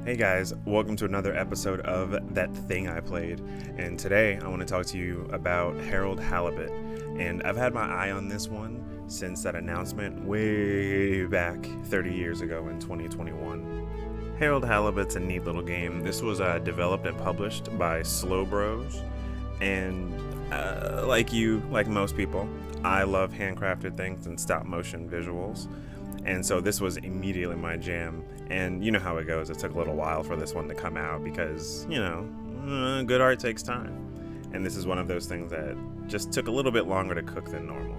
Hey guys, welcome to another episode of That Thing I Played. And today I want to talk to you about Harold Halibut. And I've had my eye on this one since that announcement way back 30 years ago in 2021. Harold Halibut's a neat little game. This was developed and published by Slow Bros. And like most people, I love handcrafted things and stop motion visuals. And so this was immediately my jam. And you know how it goes. It took a little while for this one to come out because, good art takes time. And this is one of those things that just took a little bit longer to cook than normal.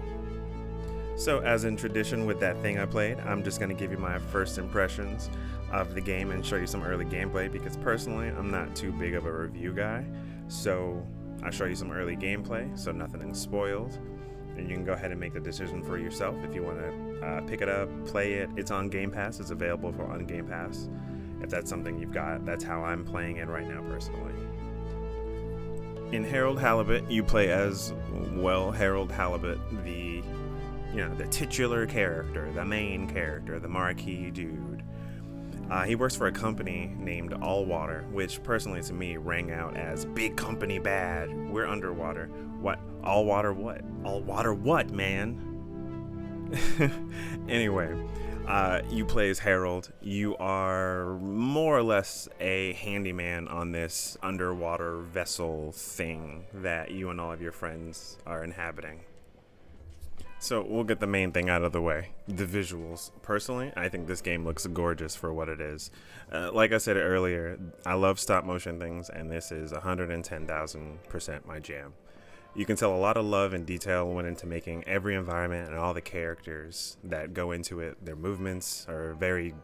So as in tradition with That Thing I Played, I'm just going to give you my first impressions of the game and show you some early gameplay because personally, I'm not too big of a review guy. So I'll show you some early gameplay so nothing is spoiled. And you can go ahead and make the decision for yourself if you want to pick it up, play it. It's on Game Pass. It's available on Game Pass. If that's something you've got, that's how I'm playing it right now personally. In Harold Halibut, you play as, Harold Halibut, the titular character, the main character, the marquee dude. He works for a company named All Water, which personally to me rang out as big company bad. We're underwater. What? All water what? All water what, man? Anyway, you play as Harold. You are more or less a handyman on this underwater vessel thing that you and all of your friends are inhabiting. So we'll get the main thing out of the way, the visuals. Personally, I think this game looks gorgeous for what it is. Like I said earlier, I love stop motion things, and this is 110,000% my jam. You can tell a lot of love and detail went into making every environment and all the characters that go into it. Their movements are very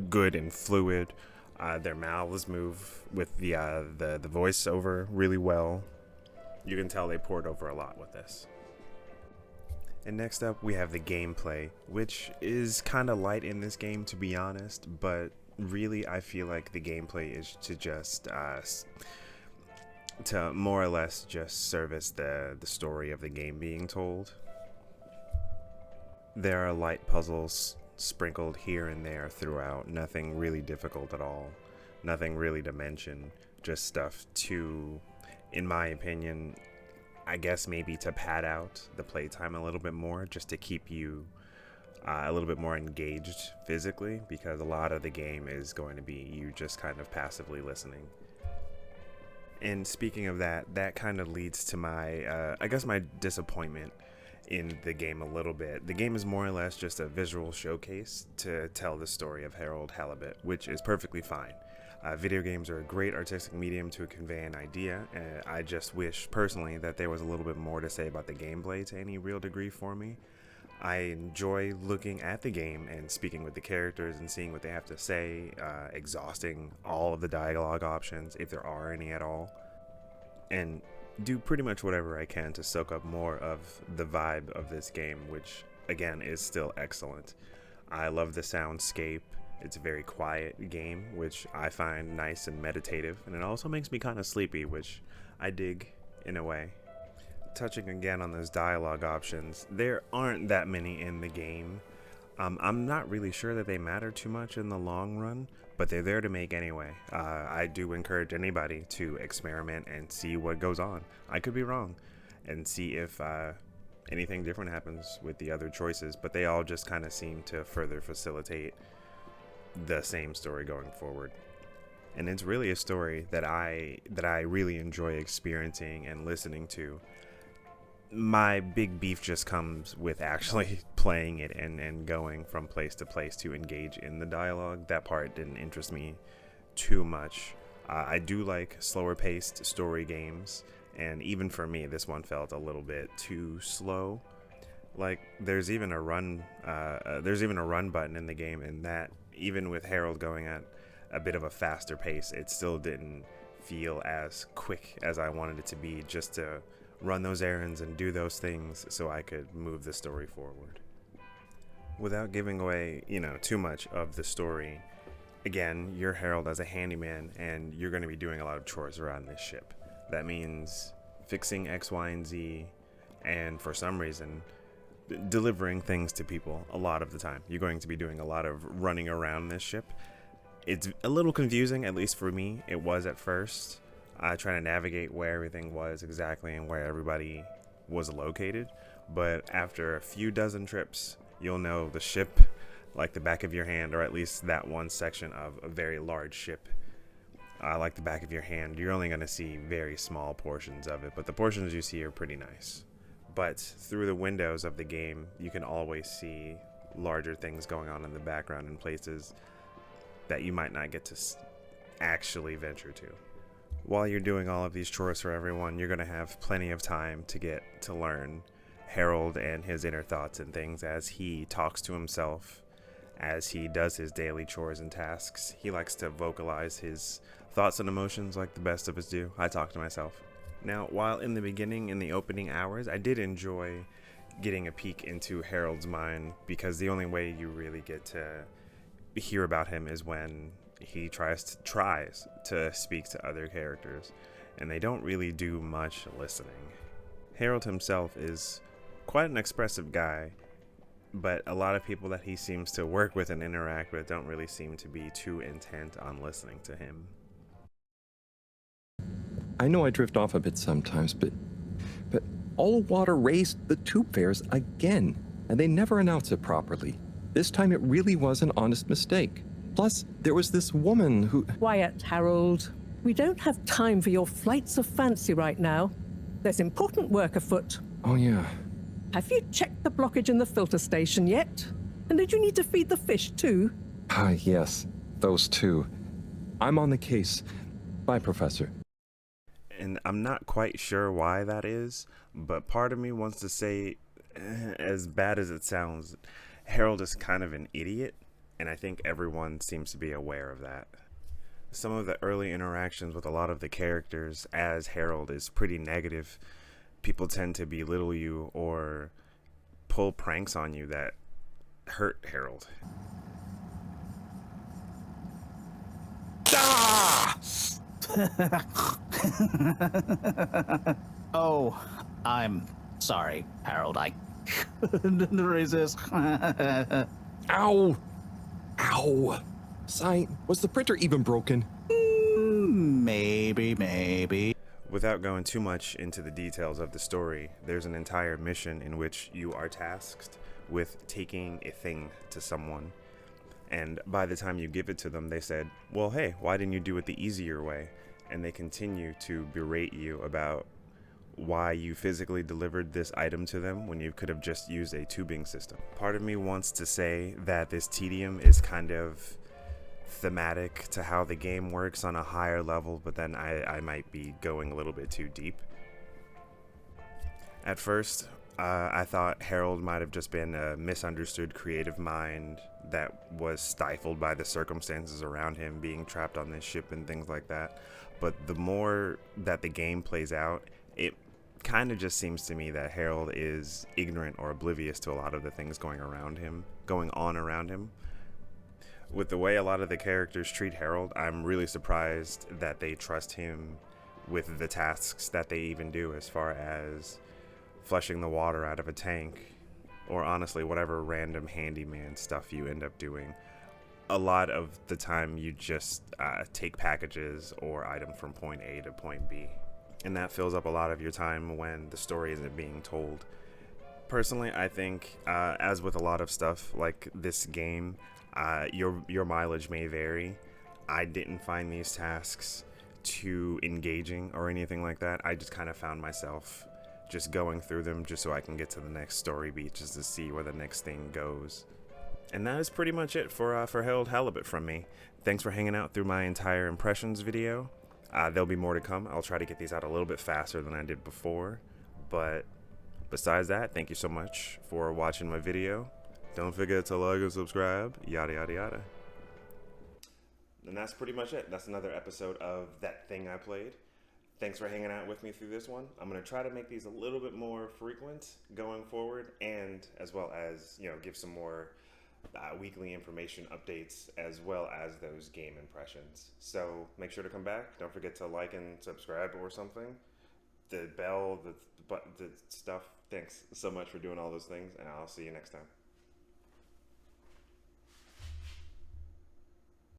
good and fluid. Their mouths move with the voiceover really well. You can tell they poured over a lot with this. And next up, we have the gameplay, which is kind of light in this game, to be honest, but really I feel like the gameplay is to just, to more or less just service the story of the game being told. There are light puzzles sprinkled here and there throughout, nothing really difficult at all, nothing really to mention, just stuff to, in my opinion, I guess maybe to pad out the playtime a little bit more, just to keep you a little bit more engaged physically, because a lot of the game is going to be you just kind of passively listening. And speaking of that, that kind of leads to my, my disappointment in the game a little bit. The game is more or less just a visual showcase to tell the story of Harold Halibut, which is perfectly fine. Video games are a great artistic medium to convey an idea, and I just wish personally that there was a little bit more to say about the gameplay to any real degree for me. I enjoy looking at the game and speaking with the characters and seeing what they have to say, exhausting all of the dialogue options, if there are any at all, and do pretty much whatever I can to soak up more of the vibe of this game, which, again, is still excellent. I love the soundscape. It's a very quiet game, which I find nice and meditative, and it also makes me kind of sleepy, which I dig in a way. Touching again on those dialogue options, there aren't that many in the game. I'm not really sure that they matter too much in the long run, but they're there to make anyway. I do encourage anybody to experiment and see what goes on. I could be wrong, and see if anything different happens with the other choices, but they all just kind of seem to further facilitate the same story going forward. And it's really a story that I really enjoy experiencing and listening to. My big beef just comes with actually playing it and going from place to place to engage in the dialogue. That part didn't interest me too much. I do like slower paced story games, and even for me this one felt a little bit too slow. Like there's even a run button in the game, and that even with Harold going at a bit of a faster pace, it still didn't feel as quick as I wanted it to be, just to run those errands and do those things so I could move the story forward. Without giving away, too much of the story, again, you're Harold as a handyman, and you're going to be doing a lot of chores around this ship. That means fixing X, Y, and Z, and for some reason, delivering things to people a lot of the time. You're going to be doing a lot of running around this ship, It's a little confusing, at least for me. It was at first, trying to navigate where everything was exactly and where everybody was located. But after a few dozen trips, you'll know the ship like the back of your hand, or at least that one section of a very large ship like the back of your hand. You're only going to see very small portions of it, but the portions you see are pretty nice. But through the windows of the game, you can always see larger things going on in the background in places that you might not get to actually venture to. While you're doing all of these chores for everyone, you're going to have plenty of time to get to learn Harold and his inner thoughts and things as he talks to himself, as he does his daily chores and tasks. He likes to vocalize his thoughts and emotions like the best of us do. I talk to myself. Now, while in the beginning, in the opening hours, I did enjoy getting a peek into Harold's mind, because the only way you really get to hear about him is when he tries to speak to other characters, and they don't really do much listening. Harold himself is quite an expressive guy, but a lot of people that he seems to work with and interact with don't really seem to be too intent on listening to him. I know I drift off a bit sometimes, but All Water raised the tube fares again, and they never announced it properly. This time it really was an honest mistake. Plus, there was this woman who... Quiet, Harold. We don't have time for your flights of fancy right now. There's important work afoot. Oh, yeah. Have you checked the blockage in the filter station yet? And did you need to feed the fish too? Ah, yes. Those two. I'm on the case. Bye, Professor. And I'm not quite sure why that is, but part of me wants to say, as bad as it sounds, Harold is kind of an idiot, and I think everyone seems to be aware of that. Some of the early interactions with a lot of the characters as Harold is pretty negative. People tend to belittle you or pull pranks on you that hurt Harold. Ah! Oh, I'm sorry, Harold. I couldn't resist. Ow! Ow! Sign, was the printer even broken? Maybe. Without going too much into the details of the story, there's an entire mission in which you are tasked with taking a thing to someone. And by the time you give it to them, they said, well, hey, why didn't you do it the easier way? And they continue to berate you about why you physically delivered this item to them when you could have just used a tubing system. Part of me wants to say that this tedium is kind of thematic to how the game works on a higher level, but then I might be going a little bit too deep. At first, I thought Harold might have just been a misunderstood creative mind that was stifled by the circumstances around him, being trapped on this ship and things like that. But the more that the game plays out, it kind of just seems to me that Harold is ignorant or oblivious to a lot of the things going on around him. With the way a lot of the characters treat Harold, I'm really surprised that they trust him with the tasks that they even do, as far as flushing the water out of a tank, or honestly whatever random handyman stuff you end up doing. A lot of the time you just take packages or items from point A to point B, and that fills up a lot of your time when the story isn't being told. Personally, I think as with a lot of stuff like this game, your mileage may vary. I didn't find these tasks too engaging or anything like that. I just kind of found myself just going through them just so I can get to the next story beat, just to see where the next thing goes. And that is pretty much it for Harold Halibut from me. Thanks for hanging out through my entire impressions video. There'll be more to come. I'll try to get these out a little bit faster than I did before. But besides that, thank you so much for watching my video. Don't forget to like and subscribe, yada yada yada. And that's pretty much it. That's another episode of That Thing I Played. Thanks for hanging out with me through this one. I'm going to try to make these a little bit more frequent going forward, and as well as, give some more weekly information updates, as well as those game impressions. So make sure to come back. Don't forget to like and subscribe or something. The bell, the stuff. Thanks so much for doing all those things, and I'll see you next time.